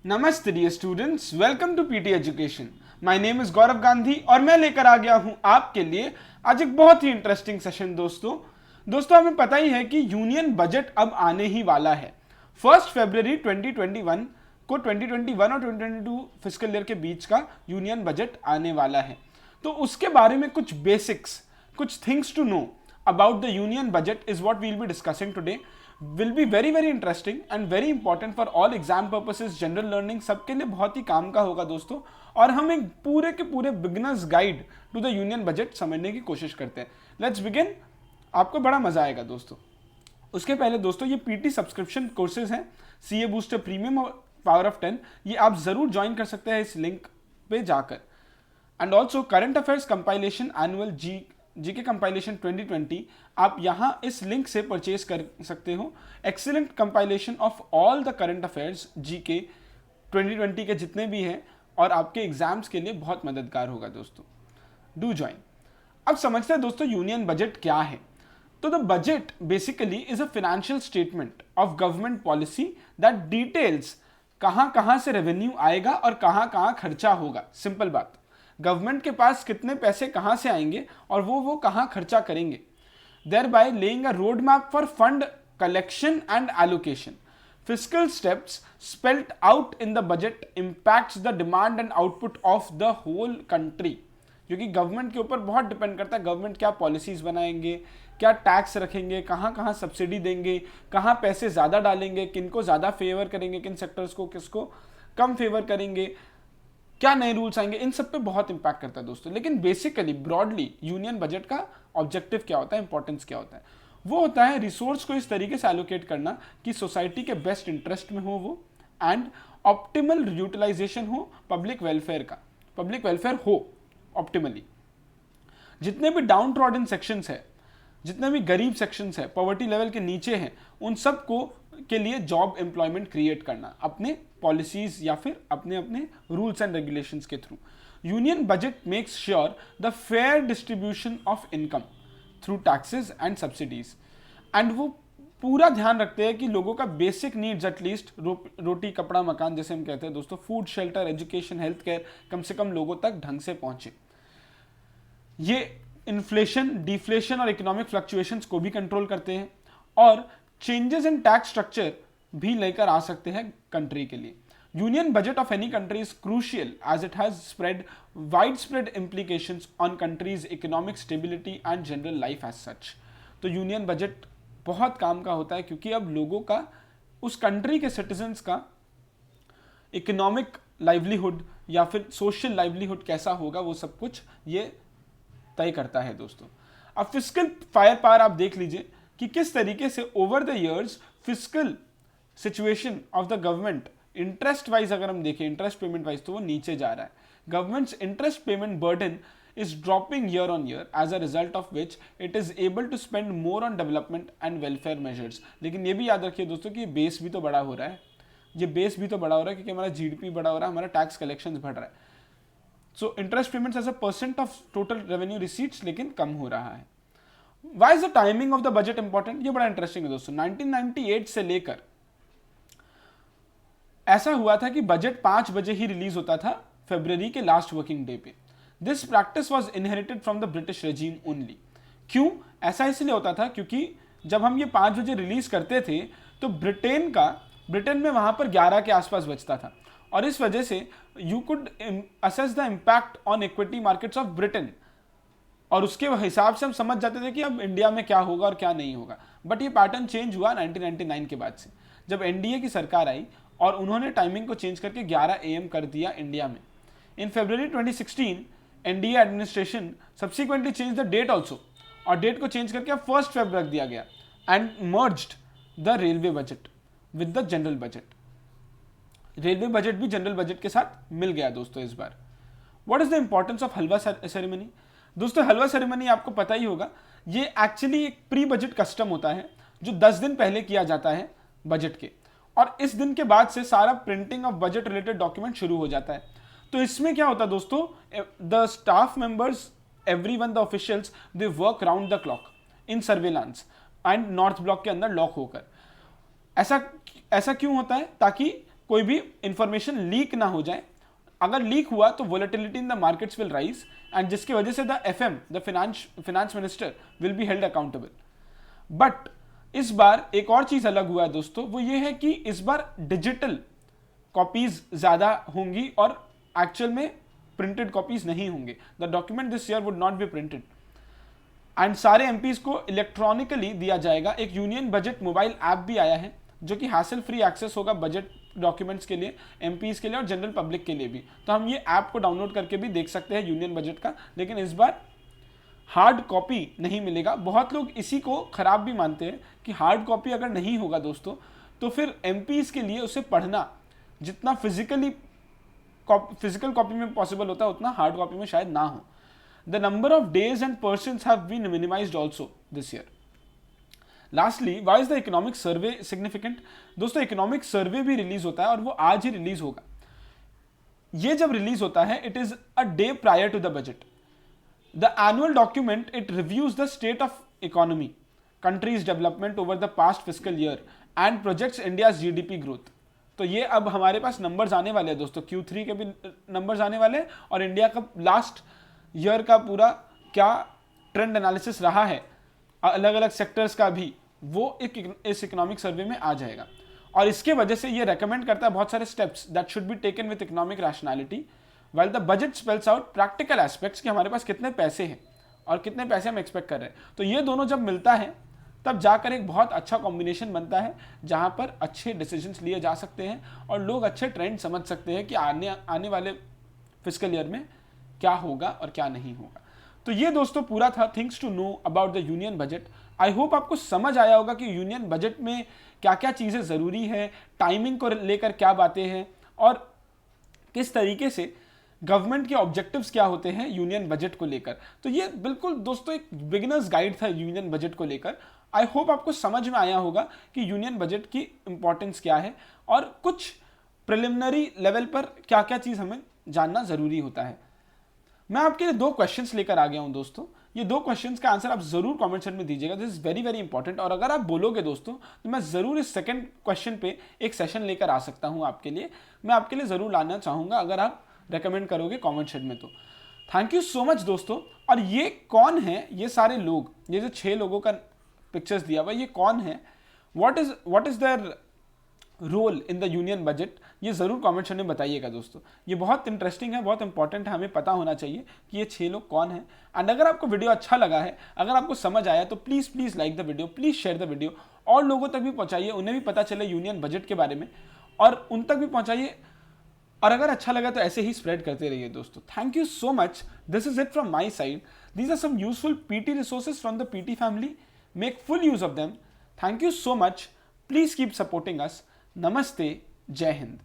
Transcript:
नमस्ते dear students, welcome to PT education. My name is Gaurav Gandhi और मैं लेकर आ गया हूं आपके लिए आज एक बहुत ही इंटरेस्टिंग सेशन। दोस्तों हमें पता ही है कि यूनियन बजट अब आने ही वाला है। 1 फरवरी 2021 को 2021 और 2022 फिस्कल ईयर के बीच का यूनियन बजट आने वाला है। तो उसके बारे में कुछ बेसिक्स, कुछ things to know about the union budget is what we'll be discussing today. Will be very interesting and very important for all exam purposes, general learning, सबके लिए बहुत ही काम का होगा दोस्तों। और हम एक पूरे के पूरे beginners guide to the union budget समझने की कोशिश करते हैं। Let's begin. आपको बड़ा मजा आएगा दोस्तों। उसके पहले दोस्तों, ये पीटी सब्सक्रिप्शन कोर्सेज हैं, सीए बूस्टर प्रीमियम और पावर ऑफ 10, ये आप जरूर ज्वाइन कर सकते हैं इस लिंक पे जाकर। And also current affairs compilation annual GK compilation 2020 आप यहां इस लिंक से परचेज कर सकते हो। Excellent compilation of all the current affairs GK 2020 के जितने भी हैं और आपके एग्जाम्स के लिए बहुत मददगार होगा दोस्तों। Do join. अब समझते हैं दोस्तों यूनियन बजट क्या है। तो the budget basically is a financial statement of government policy that details कहां कहां से रेवेन्यू आएगा और कहां कहां खर्चा होगा। सिंपल बात, गवर्नमेंट के पास कितने पैसे कहां से आएंगे और वो कहां खर्चा करेंगे। Thereby laying a road map for fund collection and allocation. Fiscal steps spelled out in the budget impacts the demand and output of the whole country, जो कि गवर्नमेंट के ऊपर बहुत डिपेंड करता है। गवर्नमेंट क्या पॉलिसीज बनाएंगे, क्या टैक्स रखेंगे, कहां कहां सब्सिडी देंगे, कहां पैसे ज्यादा डालेंगे, किनको ज्यादा फेवर करेंगे, किन सेक्टर्स को किसको कम फेवर करेंगे, क्या नए रूल्स आएंगे, इन सब पे बहुत इंपैक्ट करता है दोस्तों। लेकिन बेसिकली ब्रॉडली यूनियन बजट का ऑब्जेक्टिव क्या होता है, इंपॉर्टेंस क्या होता है, वो होता है रिसोर्स को इस तरीके से एलोकेट करना कि सोसाइटी के बेस्ट इंटरेस्ट में हो वो, एंड ऑप्टिमल यूटिलाइजेशन हो पब्लिक वेलफेयर का, पब्लिक वेलफेयर हो ऑप्टिमली। जितने भी डाउन ट्रॉडन सेक्शंस है, जितने भी गरीब सेक्शंस है, पॉवर्टी लेवल के नीचे हैं, उन सबको के लिए जॉब एम्प्लॉयमेंट क्रिएट करना अपने पॉलिसीज या फिर अपने अपने रूल्स एंड रेगुलेशंस के through. Union budget makes sure the fair distribution of income through taxes and subsidies, and वो पूरा ध्यान रखते हैं कि लोगों का बेसिक नीड्स एटलीस्ट रोटी कपड़ा मकान जैसे हम कहते हैं दोस्तों, food shelter education health care कम से कम लोगों तक ढंग से पहुंचे। ये इन्फ्लेशन डिफ्लेशन और इकोनॉमिक फ्लक्चुएशंस को भी कंट्रोल करते हैं और चेंजेस इन टैक्स स्ट्रक्चर भी लेकर आ सकते हैं कंट्री के लिए। Union budget of any country is crucial as it has spread wide spread implications on country's economic stability and general life as such. तो यूनियन बजट बहुत काम का होता है क्योंकि अब लोगों का, उस कंट्री के सिटीजन्स का इकोनॉमिक लाइवलीहुड या फिर सोशल लाइवलीहुड कैसा होगा, वो सब कुछ ये तय करता है दोस्तों। अब फिस्कल फायर पावर आप देख लीजिए कि किस तरीके से over the years fiscal situation of the government interest wise अगर हम देखें, इंटरेस्ट पेमेंट वाइज, तो वो नीचे जा रहा है। Governments interest payment burden is dropping year on year, as a result of which it is able to spend more on development and welfare measures। लेकिन ये भी याद रखिए दोस्तों कि बेस भी तो बड़ा हो रहा है, ये बेस भी तो बड़ा हो रहा है क्योंकि हमारा जीडीपी बड़ा हो रहा है, हमारा टैक्स कलेक्शन बढ़ रहा है। So interest payments as a percent of total revenue receipts लेकिन कम हो रहा है। Why is the timing of the budget important? ये बड़ा इंटरेस्टिंग है दोस्तों। 1998 से लेकर ऐसा हुआ था कि बजट 5 बजे ही रिलीज होता था फरवरी के लास्ट वर्किंग डे पे। This practice was inherited from the British regime only. क्यों ऐसा इसलिए होता था क्योंकि जब हम ये 5 बजे रिलीज करते थे तो ब्रिटेन में वहां पर 11 के आसपास बचता था, और इस वजह से you could assess the impact on equity markets of Britain, और उसके हिसाब से हम समझ जाते थे कि अब इंडिया में क्या होगा और क्या नहीं होगा। बट ये पैटर्न चेंज हुआ 1999 के बाद से, जब एनडीए की सरकार आई और उन्होंने टाइमिंग को चेंज करके 11 AM कर दिया इंडिया में। In February 2016 NDA administration subsequently change the date also, और डेट को चेंज करके 1 फरवरी रख दिया गया and merged the railway budget with the general budget. Railway budget भी जनरल बजट के साथ मिल गया दोस्तों इस बार। What is the importance of halwa ceremony? दोस्तों हलवा सेरेमनी आपको पता ही होगा, ये एक्चुअली एक प्री बजट कस्टम होता है जो 10 दिन पहले किया जाता है बजट के, और इस दिन के बाद से सारा printing of budget related document शुरू हो जाता है। तो इसमें क्या होता है दोस्तों, the staff members, everyone, the officials, they work round the clock in surveillance and north block के अंदर लॉक होकर। ऐसा क्यों होता है? ताकि कोई भी इंफॉर्मेशन लीक ना हो जाए। अगर लीक हुआ तो volatility in the markets will rise and जिसकी वजह से the FM, the finance minister will be held accountable. But इस बार एक और चीज अलग हुआ है दोस्तों, वो ये है कि इस बार डिजिटल कॉपीज ज्यादा होंगी और एक्चुअल में प्रिंटेड कॉपीज नहीं होंगे। The document this year would not be printed and सारे एमपीज को इलेक्ट्रॉनिकली दिया जाएगा। एक यूनियन बजट मोबाइल ऐप भी आया है जो कि हासिल फ्री एक्सेस होगा बजट डॉक्यूमेंट्स के लिए, एमपीज के लिए और जनरल पब्लिक के लिए भी। तो हम ये ऐप को डाउनलोड करके भी देख सकते हैं यूनियन बजट का, लेकिन इस बार हार्ड कॉपी नहीं मिलेगा। बहुत लोग इसी को खराब भी मानते हैं कि हार्ड कॉपी अगर नहीं होगा दोस्तों तो फिर एमपीज के लिए उसे पढ़ना जितना फिजिकल कॉपी में पॉसिबल होता है उतना हार्ड कॉपी में शायद ना हो। The number of days and persons have been minimized also this year. Lastly, why is the economic survey significant? दोस्तों इकोनॉमिक सर्वे भी रिलीज होता है और वो आज ही रिलीज होगा। ये जब रिलीज होता है it is a day prior to the budget. The annual document it reviews the state of economy, country's development over the past fiscal year and projects India's GDP growth. तो ये अब हमारे पास numbers आने वाले हैं दोस्तों, Q3 के भी नंबर्स आने वाले हैं और इंडिया का लास्ट ईयर का पूरा क्या ट्रेंड एनालिसिस रहा है अलग अलग सेक्टर्स का भी, वो इस इकोनॉमिक सर्वे में आ जाएगा। और इसके वजह से ये रेकमेंड करता है बहुत सारे steps that should be taken with economic rationality while the budget spells out practical aspects कि हमारे पास कितने पैसे हैं और कितने पैसे हम एक्सपेक्ट कर रहे हैं। तो ये दोनों जब मिलता है तब जाकर एक बहुत अच्छा कॉम्बिनेशन बनता है जहां पर अच्छे डिसीजंस लिए जा सकते हैं और लोग अच्छे ट्रेंड समझ सकते हैं कि आने वाले फिस्कल ईयर में क्या होगा और क्या नहीं होगा। तो ये दोस्तों पूरा था things to know about the union budget. I hope आपको समझ आया होगा कि यूनियन बजट में क्या क्या चीज़ें ज़रूरी है, टाइमिंग को लेकर क्या बातें हैं और किस तरीके से गवर्नमेंट के ऑब्जेक्टिव्स क्या होते हैं यूनियन बजट को लेकर। तो ये बिल्कुल दोस्तों एक बिगिनर्स गाइड था यूनियन बजट को लेकर। आई होप आपको समझ में आया होगा कि यूनियन बजट की इंपॉर्टेंस क्या है और कुछ प्रिलिमिनरी लेवल पर क्या क्या चीज़ हमें जानना ज़रूरी होता है। मैं आपके लिए 2 क्वेश्चंस लेकर आ गया हूं दोस्तों। ये 2 क्वेश्चंस का आंसर आप जरूर कमेंट सेक्शन में दीजिएगा, this is very very important. और अगर आप बोलोगे दोस्तों तो मैं जरूर इस सेकंड क्वेश्चन पे एक सेशन लेकर आ सकता हूं आपके लिए। मैं आपके लिए जरूर लाना चाहूंगा अगर आप रेकमेंड करोगे कमेंट सेक्शन में तो। थैंक यू सो मच दोस्तों। और ये कौन है, ये सारे लोग, ये जो 6 लोगों का पिक्चर्स दिया हुआ, ये कौन है, what is their role in the union budget, ये जरूर कमेंट सेक्शन में बताइएगा दोस्तों। ये बहुत इंटरेस्टिंग है, बहुत इंपॉर्टेंट है, हमें पता होना चाहिए कि ये 6 लोग कौन हैं। एंड अगर आपको वीडियो अच्छा लगा है, अगर आपको समझ आया तो please like the video, please share the video और लोगों तक भी पहुंचाइए, उन्हें भी पता चले यूनियन बजट के बारे में और उन तक भी पहुंचाइए। और अगर अच्छा लगा तो ऐसे ही स्प्रेड करते रहिए दोस्तों। Thank you so much, this is it from my side. These are some useful PT resources from the PT family, make full use of them. Thank you so much, please keep supporting us. नमस्ते, जय हिंद।